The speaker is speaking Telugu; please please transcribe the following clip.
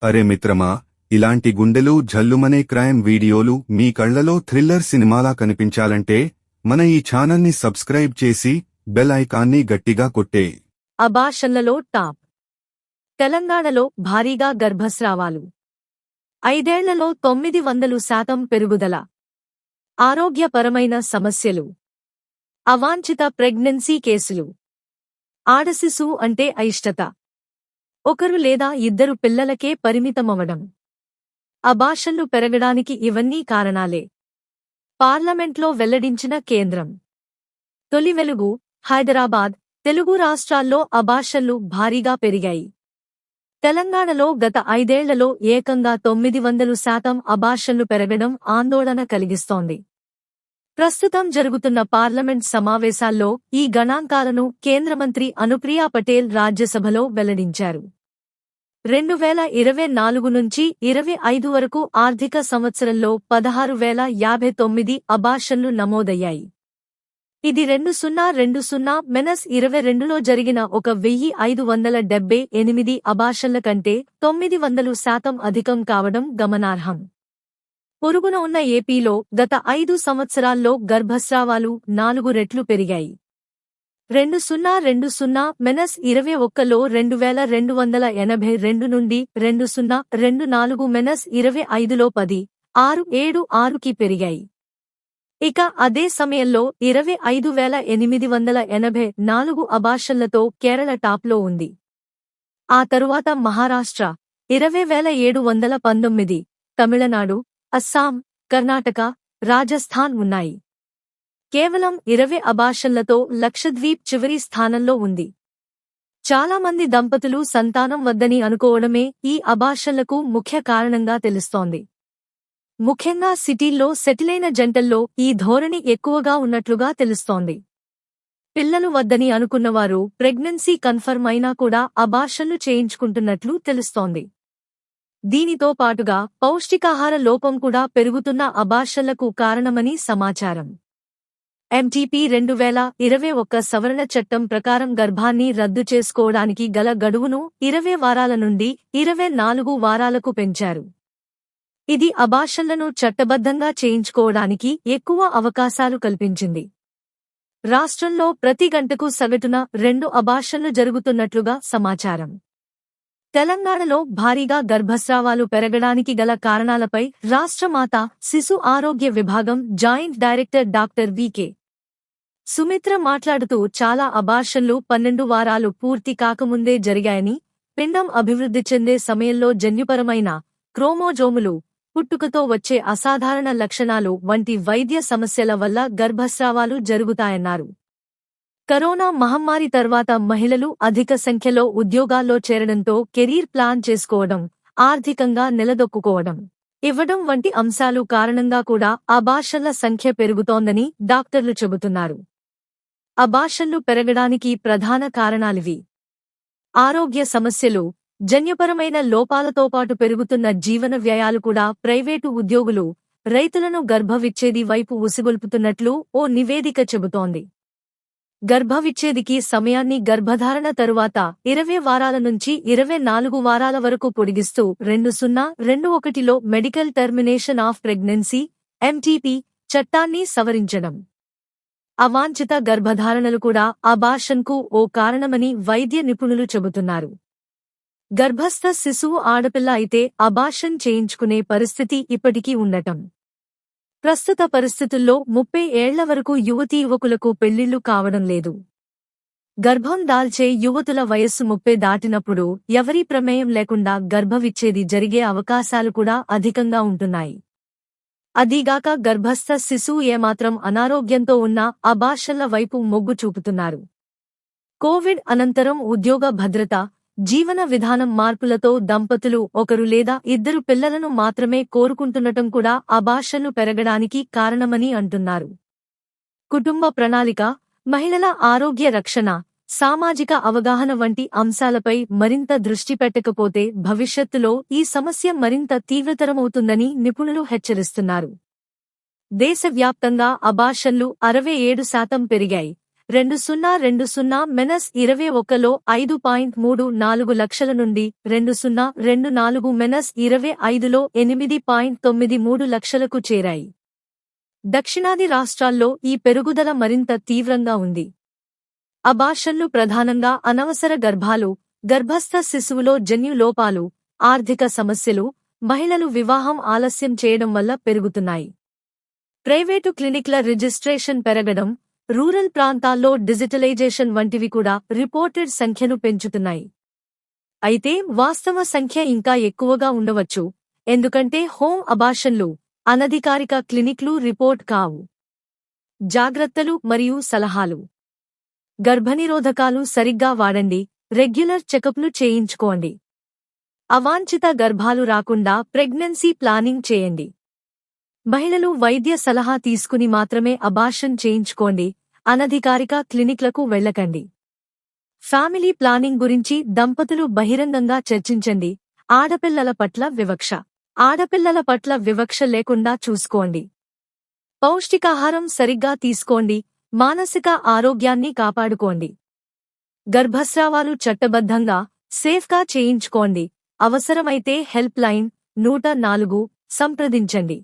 అరే మిత్రమా, ఇలాంటి గుండెలు జల్లుమనే క్రైమ్ వీడియోలు మీ కళ్లలో థ్రిల్లర్ సినిమాలా కనిపించాలంటే మన ఈ ఛానల్ని సబ్స్క్రైబ్ చేసి బెల్ ఐకాన్ని గట్టిగా కొట్టే. అబార్షన్లలో టాప్. తెలంగాణలో భారీగా గర్భస్రావాలు. 5 ఏళ్లలో 900% పెరుగుదల. ఆరోగ్యపరమైన సమస్యలు. అవాంఛిత ప్రెగ్నెన్సీ కేసులు. ఆడశిశువు అంటే అయిష్టత. ఒకరు లేదా ఇద్దరు పిల్లలకే పరిమితమవడం. అబార్షన్లు పెరగడానికి ఇవన్నీ కారణాలే. పార్లమెంట్లో వెల్లడించిన కేంద్రం. తొలి వెలుగు. హైదరాబాద్, తెలుగు రాష్ట్రాల్లో అబార్షన్లు భారీగా పెరిగాయి. తెలంగాణలో గత 5 ఏళ్లలో ఏకంగా 900% అబార్షన్లు పెరగడం ఆందోళన కలిగిస్తోంది. ప్రస్తుతం జరుగుతున్న పార్లమెంట్ సమావేశాల్లో ఈ గణాంకాలను కేంద్ర మంత్రి అనుప్రియా పటేల్ రాజ్యసభలో వెల్లడించారు. 2024 నుంచి 25 వరకు ఆర్థిక సంవత్సరంలో 16,059 అబార్షన్లు నమోదయ్యాయి. ఇది 2020-22లో జరిగిన 1,578 అబార్షన్ల కంటే 900% అధికం కావడం గమనార్హం. పొరుగున ఉన్న ఏపీలో గత 5 సంవత్సరాల్లో గర్భస్రావాలు 4 రెట్లు పెరిగాయి. 2020-21లో 2,282 నుండి 2024-25లో 10,676కి పెరిగాయి. ఇక అదే సమయంలో 25,884 అబార్షన్లతో కేరళ టాప్లో ఉంది. ఆ తరువాత మహారాష్ట్ర 20,719, తమిళనాడు, అస్సాం, కర్ణాటక, రాజస్థాన్ ఉన్నాయి. కేవలం 20 అబార్షన్లతో లక్షద్వీప్ చివరి స్థానంలో ఉంది. చాలామంది దంపతులు సంతానం వద్దని అనుకోవడమే ఈ అబార్షన్లకు ముఖ్య కారణంగా తెలుస్తోంది. ముఖ్యంగా సిటీల్లో సెటిలైన జంటల్లో ఈ ధోరణి ఎక్కువగా ఉన్నట్లుగా తెలుస్తోంది. పిల్లలు వద్దని అనుకున్నవారు ప్రెగ్నెన్సీ కన్ఫర్మ్ అయినా కూడా అబార్షన్లు చేయించుకుంటున్నట్లు తెలుస్తోంది. దీనితో పాటుగా పౌష్టికాహార లోపం కూడా పెరుగుతున్న అబార్షన్లకు కారణమని సమాచారం. ఎంటీపీ 2021 సవరణ చట్టం ప్రకారం గర్భాన్ని రద్దు చేసుకోవడానికి గల గడువును 20 వారాల నుండి 24 వారాలకు పెంచారు. ఇది అబార్షన్లను చట్టబద్ధంగా చేయించుకోవడానికి ఎక్కువ అవకాశాలు కల్పించింది. రాష్ట్రంలో ప్రతి గంటకు సగటున 2 అబార్షన్లు జరుగుతున్నట్లుగా సమాచారం. తెలంగాణలో భారీగా గర్భస్రావాలు పెరగడానికి గల కారణాలపై రాష్ట్ర మాతా శిశు ఆరోగ్య విభాగం జాయింట్ డైరెక్టర్ డాక్టర్ వి.కె. సుమిత్ర మాట్లాడుతూ చాలా అబార్షన్లు 12 వారాలు పూర్తి కాకముందే జరిగాయని, పిండం అభివృద్ధి చెందే సమయంలో జన్యుపరమైన క్రోమోజోములు, పుట్టుకతో వచ్చే అసాధారణ లక్షణాలు వంటి వైద్య సమస్యల వల్ల గర్భస్రావాలు జరుగుతాయన్నారు. కరోనా మహమ్మారి తర్వాత మహిళలు అధిక సంఖ్యలో ఉద్యోగాల్లో చేరడంతో కెరీర్ ప్లాన్ చేసుకోవడం, ఆర్థికంగా నిలదొక్కుకోవడం, ఇవ్వడం వంటి అంశాలు కారణంగా కూడా అబార్షన్ల సంఖ్య పెరుగుతోందని డాక్టర్లు చెబుతున్నారు. అబార్షన్లు పెరగడానికి ప్రధాన కారణాలివి. ఆరోగ్య సమస్యలు, జన్యుపరమైన లోపాలతో పాటు పెరుగుతున్న జీవన వ్యయాలు కూడా ప్రైవేటు ఉద్యోగులు, రైతులను గర్భవిచ్ఛేది వైపు ఉసిగొల్పుతున్నట్లు ఓ నివేదిక చెబుతోంది. గర్భవిచ్ఛేదికి సమయాన్ని గర్భధారణ తరువాత 20 వారాల నుంచి 24 వారాల వరకు పొడిగిస్తూ 2021లో medical termination of pregnancy (MTP) చట్టాన్ని సవరించడం. అవాంఛిత గర్భధారణలు కూడా అబార్షన్కు ఓ కారణమని వైద్య నిపుణులు చెబుతున్నారు. గర్భస్థ శిశువు ఆడపిల్ల అయితే అబార్షన్ చేయించుకునే పరిస్థితి ఇప్పటికీ ఉండటం. ప్రస్తుత పరిస్థితుల్లో 30 ఏళ్ల వరకు యువతీయువకులకు పెళ్లిళ్లు కావడం లేదు. గర్భం దాల్చే యువతుల వయస్సు 30 దాటినప్పుడు ఎవరీ ప్రమేయం లేకుండా గర్భవిచ్ఛేది జరిగే అవకాశాలు కూడా అధికంగా ఉంటున్నాయి. అదీగాక గర్భస్థ శిశువు ఏమాత్రం అనారోగ్యంతో ఉన్నా అబార్షన్ల వైపు మొగ్గు చూపుతున్నారు. కోవిడ్ అనంతరం ఉద్యోగ భద్రత, జీవన విధానం మార్పులతో దంపతులు ఒకరు లేదా ఇద్దరు పిల్లలను మాత్రమే కోరుకుంటుండటం కూడా అబార్షన్లు పెరగడానికి కారణమని అంటున్నారు. కుటుంబ ప్రణాళిక, మహిళల ఆరోగ్య రక్షణ, సామాజిక అవగాహన వంటి అంశాలపై మరింత దృష్టి పెట్టకపోతే భవిష్యత్తులో ఈ సమస్య మరింత తీవ్రతరమవుతుందని నిపుణులు హెచ్చరిస్తున్నారు. దేశవ్యాప్తంగా అబార్షన్లు 67% పెరిగాయి. 2020-21లో 5.34 లక్షల నుండి 2024-25లో 8.93 లక్షలకు చేరాయి. దక్షిణాది రాష్ట్రాల్లో ఈ పెరుగుదల మరింత తీవ్రంగా ఉంది. అబార్షన్లు ప్రధానంగా అనవసర గర్భాలు, గర్భస్థ శిశువులో జన్యు లోపాలు, ఆర్థిక సమస్యలు, మహిళలు వివాహం ఆలస్యం చేయడం వల్ల పెరుగుతున్నాయి. ప్రైవేటు క్లినిక్ల రిజిస్ట్రేషన్ పెరగడం, రూరల్ ప్రాంతాల్లో డిజిటలైజేషన్ వంటివి కూడా రిపోర్టెడ్ సంఖ్యను పెంచుతున్నాయి. అయితే వాస్తవ సంఖ్య ఇంకా ఎక్కువగా ఉండవచ్చు, ఎందుకంటే హోమ్ అబార్షన్లు అనధికారిక క్లినిక్లు రిపోర్ట్ కావు. జాగ్రత్తలు మరియు సలహాలు: గర్భనిరోధకాలు సరిగ్గా వాడండి, రెగ్యులర్ చెకప్లు చేయించుకోండి. అవాంఛిత గర్భాలు రాకుండా ప్రెగ్నెన్సీ ప్లానింగ్ చేయండి. మహిళలు వైద్య సలహా తీసుకుని మాత్రమే అబార్షన్ చేయించుకోండి, అనధికారిక క్లినిక్లకు వెళ్ళకండి. ఫ్యామిలీ ప్లానింగ్ గురించి దంపతులు బహిరంగంగా చర్చించండి. ఆడపిల్లల పట్ల వివక్ష లేకుండా చూసుకోండి. పౌష్టికాహారం సరిగ్గా తీసుకోండి, మానసిక ఆరోగ్యాన్ని కాపాడుకోండి. గర్భస్రావాలు చట్టబద్ధంగా, సేఫ్గా చేయించుకోండి. అవసరమైతే హెల్ప్ లైన్ 104 సంప్రదించండి.